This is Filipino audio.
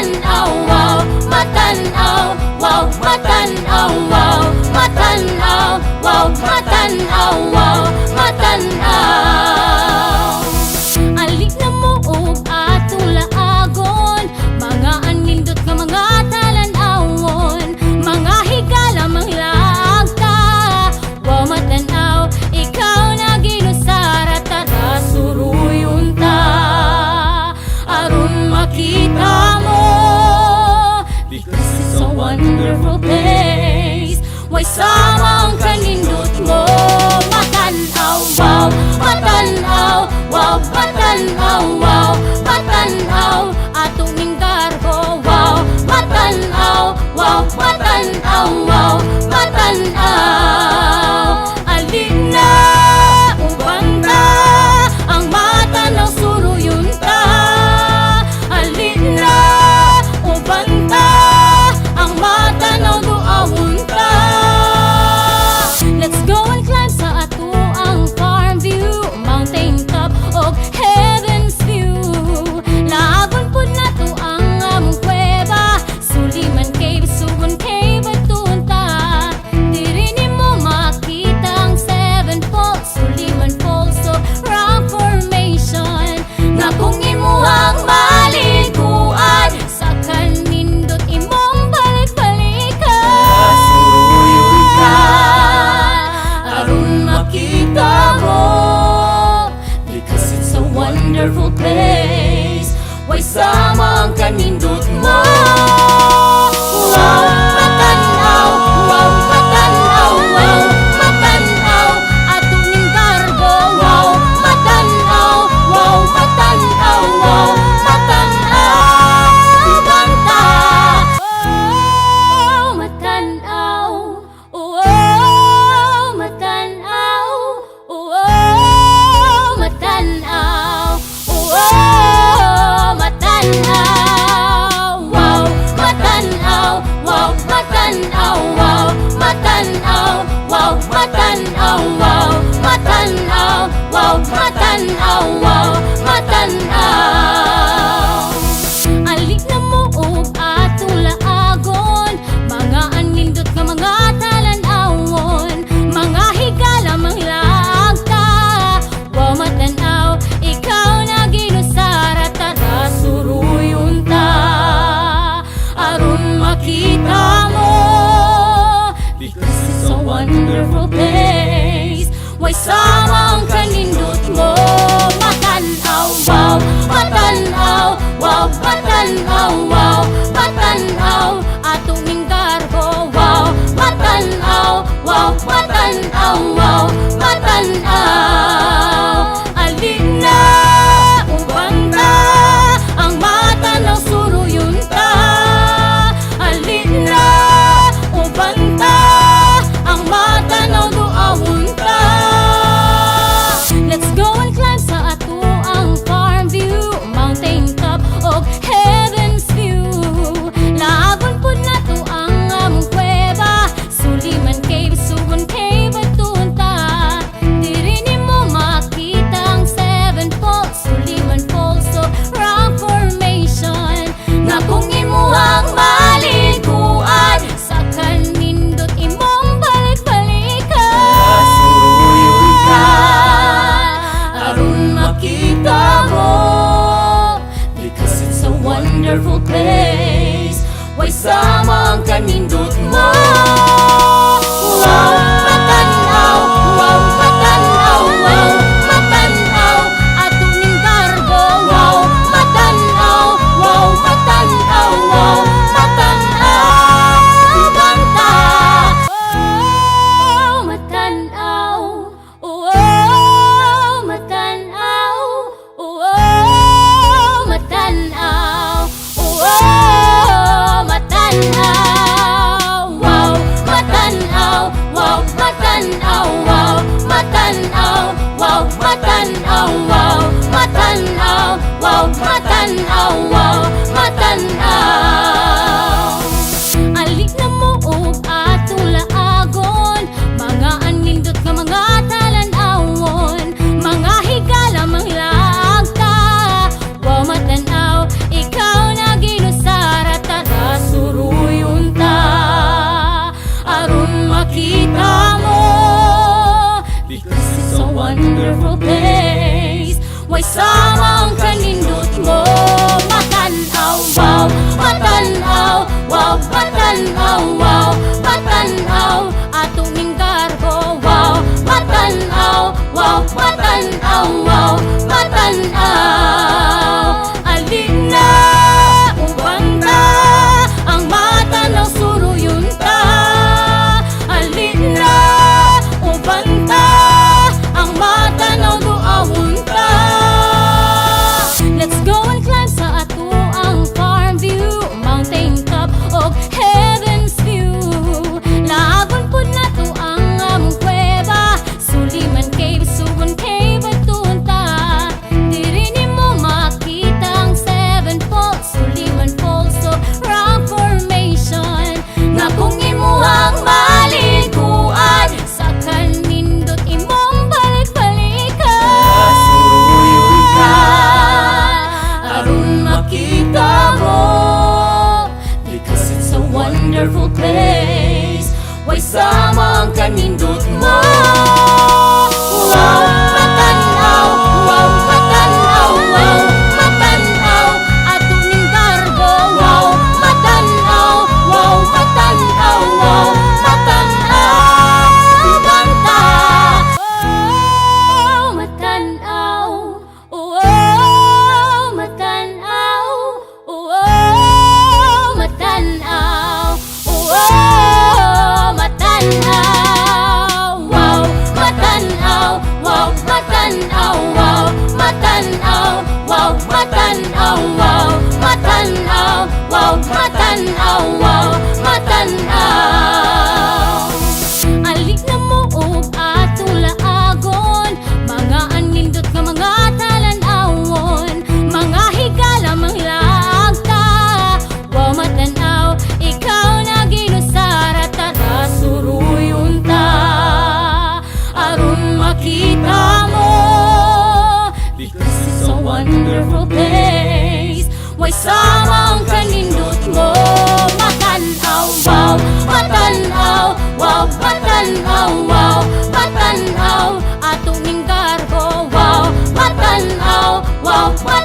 matanaw, wow, matanaw, wow, matanaw, wow, matanaw, wow, matanaw, wow, matanaw. Alik na mo og atong laagon, mga anindot nga mga talan-awon, mga higala manglaag ta, wow, matanaw, ikaw na ginusara, tara suruyon ta aron makita mo, because it's a wonderful place. Way sama ang kanindot mo, matanaw, wow, matanaw, wow, matanaw, wow, matanaw, atong minggargo, wow, matanaw, wow, matanaw, wow, matanaw. Alin na ubang ta, ang matanaw suruyon ta. Alin na ubang ta, ang matanaw duawon ta. Let's go and climb sa ato ang farm view, mountain top of heaven's view. Laabon po na to ang among kuweba, Suliman Cave, Sugon Cave at tunta. Diri nimo makita ang seven falls, Suliman Falls of rock formation. Nga kung imo ang maliguan, sa kanindot imong balik-balikan. Suruyon ka aron makita mo, because it's a wonderful place. Way sama ang kanindot mo, wow, matanaw, wow, matanaw, wow, matanaw, atong minggargo, wow, matanaw, wow, matanaw, wow, matanaw, ibanta, oh, matanaw, oh, matanaw, oh, matanaw, oh, matanaw, wow, matanaw, wow, matanaw, wow, matanaw, wow, matanaw, wow, matanaw, wow, matanaw, wow, matanaw. Alik na mo og atong laagon, mga anindot nga mga talan-awon, mga higala manglaag ta, wow, matanaw, ikaw na ginusara, tara suruyon ta aron makita mo, because it's a wonderful place. Way sama ang kanindot mo, matanaw, wow, matanaw, wow, matanaw, wow, matanaw, atong minggargo, wow, matanaw, wow, matanaw, wow, matanaw. Alin na ubang ta, ang matanaw suruyon ta. Alin na ubang ta, ang matanaw duawon ta. Let's go and climb sa ato ang farm view, mountain top of heaven's view. Laabon po na to ang among kuweba, Suliman Cave, Sugon Cave at tunta. Diri nimo makita ang seven falls, Suliman Falls of rock formation. Nga kung imo ang maliguan, sa kanindot imong balik-balikan. Suruyon ka aron makita mo, because it's a wonderful place. Way sama ang kanindot mo, wow, matanaw, wow, matanaw, wow, matanaw, atong minggargo, wow, matanaw, wow, matanaw, wow, matanaw, ibanta, oh, matanaw, oh, matanaw, oh, matanaw, oh, matanaw, wow, matanaw, wow, matanaw, wow, matanaw, wow, matanaw, wow, matanaw, wow, matanaw, wow, matanaw. Alik na mo og atong laagon, mga anindot nga mga talan-awon, mga higala manglaag ta, wow, matanaw, ikaw na ginusara. sama ang kanindot mo. Matanaw, wow, matanaw, wow, matanaw, wow, matanaw, ato ning garbo, wow, matanaw, wow, matanaw, wow, matanaw. Alin na ubanda ang matanaw suruyon ta. Alin na ubanda ang matanaw duawon ta. Let's go and climb sa ato ang farm view, mountain top og heaven's view. Laabon pud nato ang among kuweba, Suliman Cave, Sugon Cave at tunta. Diri nimo makita ang seven falls, Suliman Falls o rock formation. Nga kung imuhang maliguan, sa kanindot imong balik-balikan. Suruyon ka, aron makita mo, because it's a wonderful place. Way sama ang kanindot mo. Wow, matanaw, wow, matanaw, wow, matanaw, ato ning garbo, wow, matanaw, wow, matanaw, wow, matanaw, ibanta. Oh, matanaw, oh, matanaw, oh, matanaw, oh, matanaw, wow, matanaw, wow, matanaw, wow, matanaw, wow, matanaw, wow, matanaw, wow, matanaw, wow, matanaw. Alik na mo og atong laagon, mga anindot nga mga talan-awon, mga higala mang lagta. Wow, matanaw, ikaw na ginusara, tara suruyon ta, aron makita mo, because it's a wonderful place. Way sama ang kanindot mo. Matanaw, wow, matanaw, wow, matanaw, wow, matanaw, ato ning garbo, wow, matanaw, wow, matanaw.